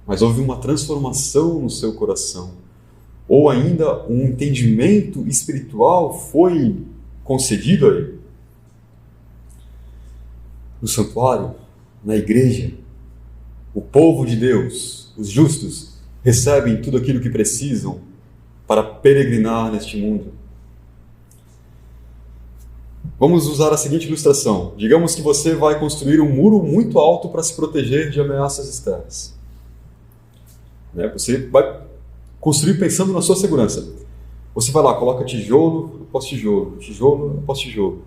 Mas houve uma transformação no seu coração. Ou ainda um entendimento espiritual foi concedido a ele. No santuário, na igreja, o povo de Deus, os justos, recebem tudo aquilo que precisam para peregrinar neste mundo. Vamos usar a seguinte ilustração. Digamos que você vai construir um muro muito alto para se proteger de ameaças externas. Você vai construir pensando na sua segurança. Você vai lá, coloca tijolo após tijolo, tijolo após tijolo.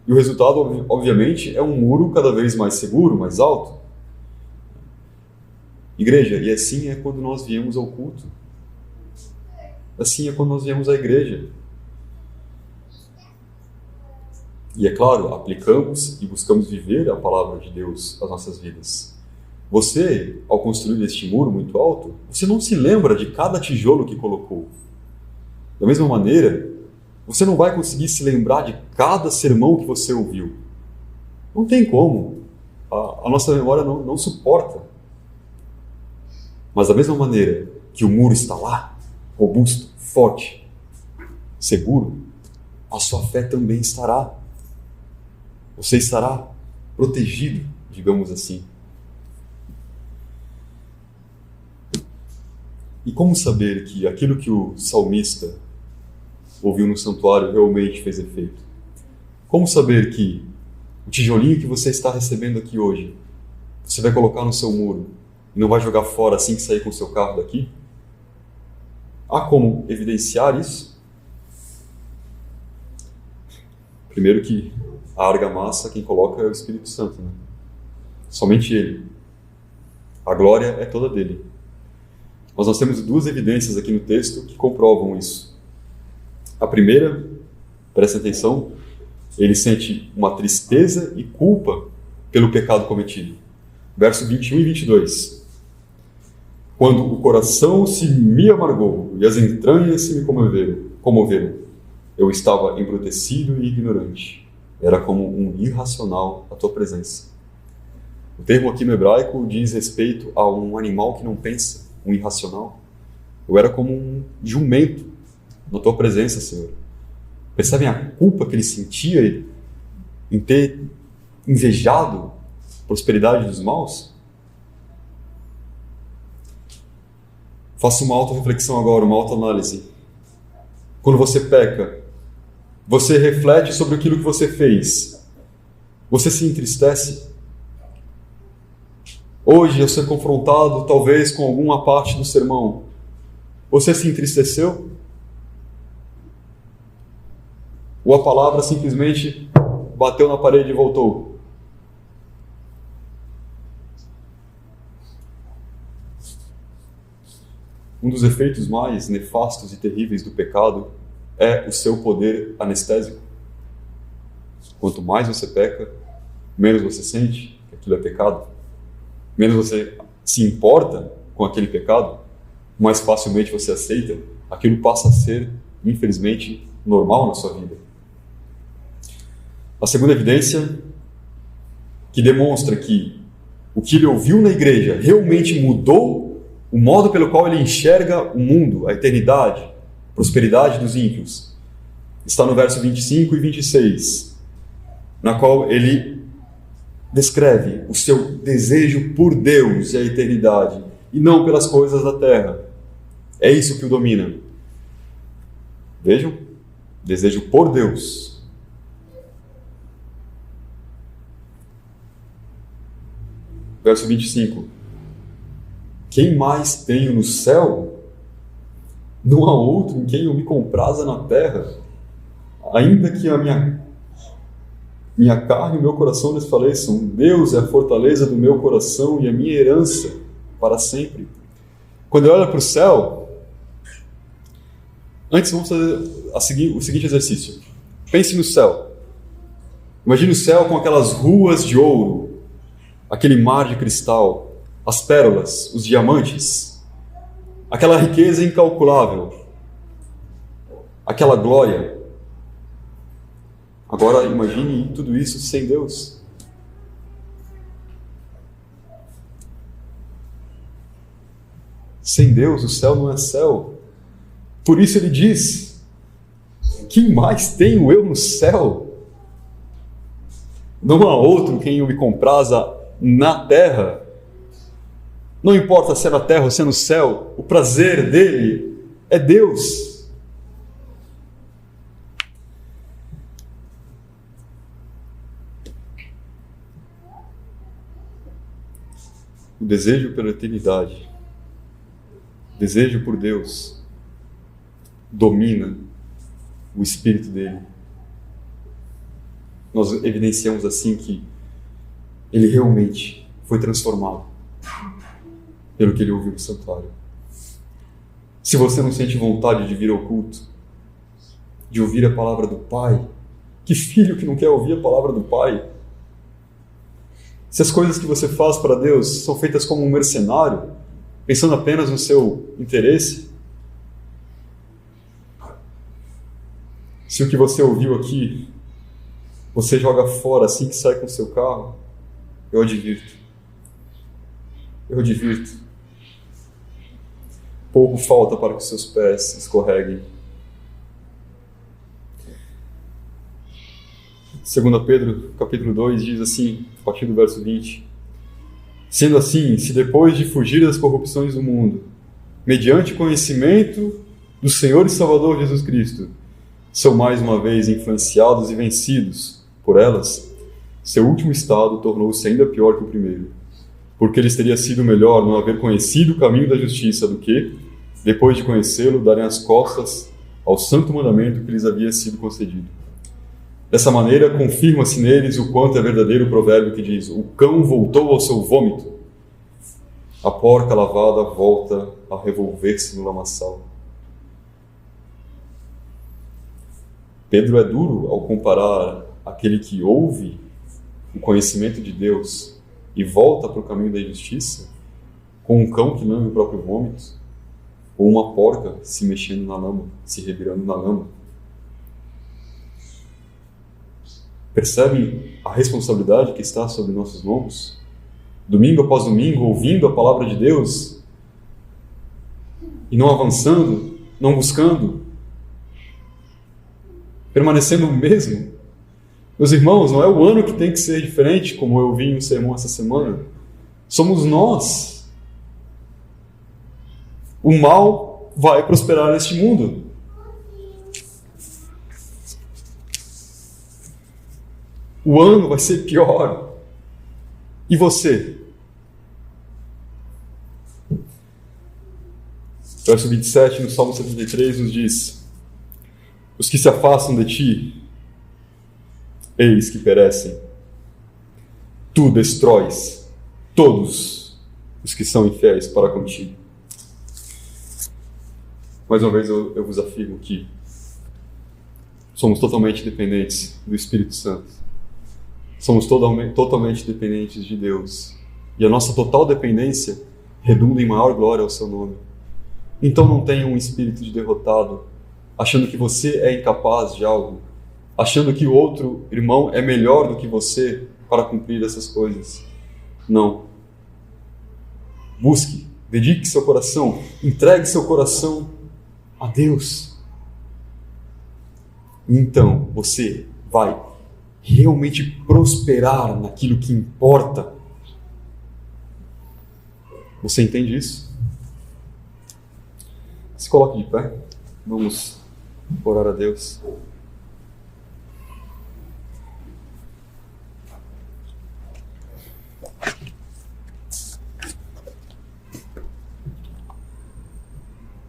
E o resultado, obviamente, é um muro cada vez mais seguro, mais alto. Igreja, e assim é quando nós viemos ao culto. Assim é quando nós viemos à igreja. E é claro, aplicamos e buscamos viver a palavra de Deus nas nossas vidas. Você, ao construir este muro muito alto, você não se lembra de cada tijolo que colocou. Da mesma maneira, você não vai conseguir se lembrar de cada sermão que você ouviu. Não tem como. A nossa memória não suporta. Mas da mesma maneira que o muro está lá, robusto, forte, seguro, a sua fé também estará. Você estará protegido, digamos assim. E como saber que aquilo que o salmista ouviu no santuário realmente fez efeito? Como saber que o tijolinho que você está recebendo aqui hoje, você vai colocar no seu muro e não vai jogar fora assim que sair com o seu carro daqui? Há como evidenciar isso? Primeiro que a argamassa, quem coloca é o Espírito Santo, né? Somente Ele. A glória é toda dele. Mas nós temos duas evidências aqui no texto que comprovam isso. A primeira, presta atenção, ele sente uma tristeza e culpa pelo pecado cometido. Verso 21 e 22. Quando o coração se me amargou e as entranhas se me comoveram, eu estava embrutecido e ignorante. Era como um irracional à tua presença. O termo aqui no hebraico diz respeito a um animal que não pensa, um irracional. Eu era como um jumento na tua presença, Senhor. Percebem a culpa que ele sentia em ter invejado a prosperidade dos maus? Faça uma auto-reflexão agora, uma auto-análise. Quando você peca, você reflete sobre aquilo que você fez. Você se entristece? Hoje, ao ser confrontado, talvez, com alguma parte do sermão, você se entristeceu? Ou a palavra simplesmente bateu na parede e voltou? Um dos efeitos mais nefastos e terríveis do pecado é o seu poder anestésico. Quanto mais você peca, menos você sente que aquilo é pecado. Menos você se importa com aquele pecado, mais facilmente você aceita, aquilo passa a ser, infelizmente, normal na sua vida. A segunda evidência, que demonstra que o que ele ouviu na igreja realmente mudou o modo pelo qual ele enxerga o mundo, a eternidade, a prosperidade dos ímpios, está no verso 25 e 26, na qual ele descreve o seu desejo por Deus e a eternidade, e não pelas coisas da terra. É isso que o domina. Vejam, desejo por Deus. Verso 25. Quem mais tenho no céu? Não há outro em quem eu me compraza na terra. Ainda que a minha carne e o meu coração desfaleçam, Deus é a fortaleza do meu coração e a minha herança para sempre. Quando eu olho para o céu, antes vamos fazer o seguinte exercício. Pense no céu. Imagine o céu com aquelas ruas de ouro, aquele mar de cristal, as pérolas, os diamantes, aquela riqueza incalculável, aquela glória. Agora imagine tudo isso sem Deus. Sem Deus, o céu não é céu. Por isso ele diz: que mais tenho eu no céu? Não há outro quem eu me compraza na terra. Não importa se é na terra ou se é no céu, o prazer dele é Deus. O desejo pela eternidade, o desejo por Deus, domina o espírito dele. Nós evidenciamos assim que ele realmente foi transformado pelo que ele ouviu no santuário. Se você não sente vontade de vir ao culto, de ouvir a palavra do Pai, que filho que não quer ouvir a palavra do Pai? Se as coisas que você faz para Deus são feitas como um mercenário, pensando apenas no seu interesse, se o que você ouviu aqui, você joga fora assim que sai com o seu carro, eu advirto. pouco falta para que seus pés escorreguem. 2 Pedro, capítulo 2, diz assim, a partir do verso 20: Sendo assim, se depois de fugir das corrupções do mundo, mediante o conhecimento do Senhor e Salvador Jesus Cristo, são mais uma vez influenciados e vencidos por elas, seu último estado tornou-se ainda pior que o primeiro, porque lhes teria sido melhor não haver conhecido o caminho da justiça do que, depois de conhecê-lo, darem as costas ao santo mandamento que lhes havia sido concedido. Dessa maneira, confirma-se neles o quanto é verdadeiro o provérbio que diz: o cão voltou ao seu vômito, a porca lavada volta a revolver-se no lamaçal. Pedro é duro ao comparar aquele que ouve o conhecimento de Deus e volta para o caminho da injustiça com um cão que lambe o próprio vômito, ou uma porca se mexendo na lama, se revirando na lama. Percebem a responsabilidade que está sobre nossos lombos? Domingo após domingo, ouvindo a palavra de Deus e não avançando, não buscando, permanecendo o mesmo. Meus irmãos, não é o ano que tem que ser diferente, como eu vi em um sermão essa semana. Somos nós. O mal vai prosperar neste mundo. O ano vai ser pior. E você? Verso 27, no Salmo 73, nos diz: os que se afastam de ti, eis que perecem. Tu destróis todos os que são infiéis para contigo. Mais uma vez eu vos afirmo que somos totalmente dependentes do Espírito Santo. Somos totalmente dependentes de Deus. E a nossa total dependência redunda em maior glória ao seu nome. Então não tenha um espírito de derrotado, achando que você é incapaz de algo, achando que o outro irmão é melhor do que você para cumprir essas coisas. Não. Busque, dedique seu coração, entregue seu coração a Deus. Então você vai realmente prosperar naquilo que importa. Você entende isso? Se coloque de pé. Vamos orar a Deus.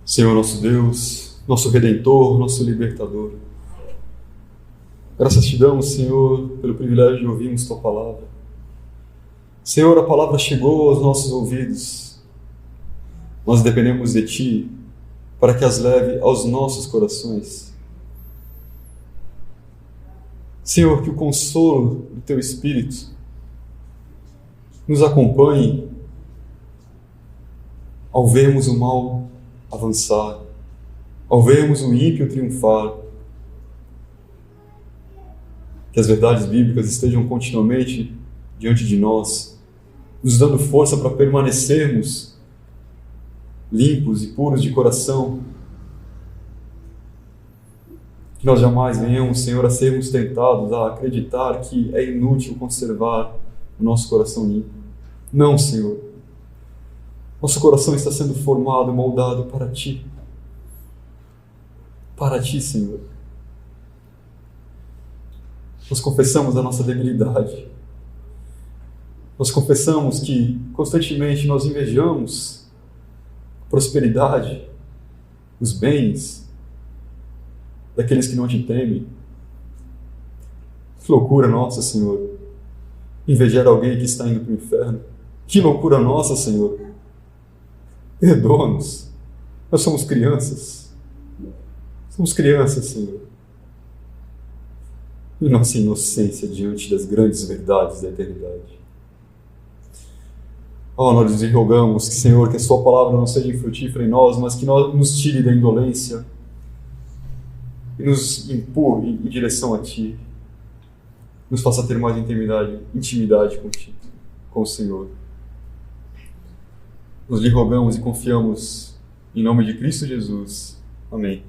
Senhor nosso Deus, nosso Redentor, nosso Libertador, graças te damos, Senhor, pelo privilégio de ouvirmos Tua Palavra. Senhor, a Palavra chegou aos nossos ouvidos. Nós dependemos de Ti para que as leve aos nossos corações. Senhor, que o consolo do Teu Espírito nos acompanhe ao vermos o mal avançar, ao vermos o ímpio triunfar. Que as verdades bíblicas estejam continuamente diante de nós, nos dando força para permanecermos limpos e puros de coração. Que nós jamais venhamos, Senhor, a sermos tentados a acreditar que é inútil conservar o nosso coração limpo. Não, Senhor. Nosso coração está sendo formado, moldado para Ti. Para Ti, Senhor. Nós confessamos a nossa debilidade. Nós confessamos que constantemente nós invejamos a prosperidade, os bens daqueles que não Te temem. Que loucura nossa, Senhor, invejar alguém que está indo para o inferno. Que loucura nossa, Senhor. Perdoa-nos. Nós somos crianças. Somos crianças, Senhor. E nossa inocência diante das grandes verdades da eternidade. Nós lhe rogamos que, Senhor, que a Sua palavra não seja infrutífera em nós, mas que nos tire da indolência e nos empurre em direção a Ti. Nos faça ter mais intimidade contigo, com o Senhor. Nós lhe rogamos e confiamos Em nome de Cristo Jesus. Amém.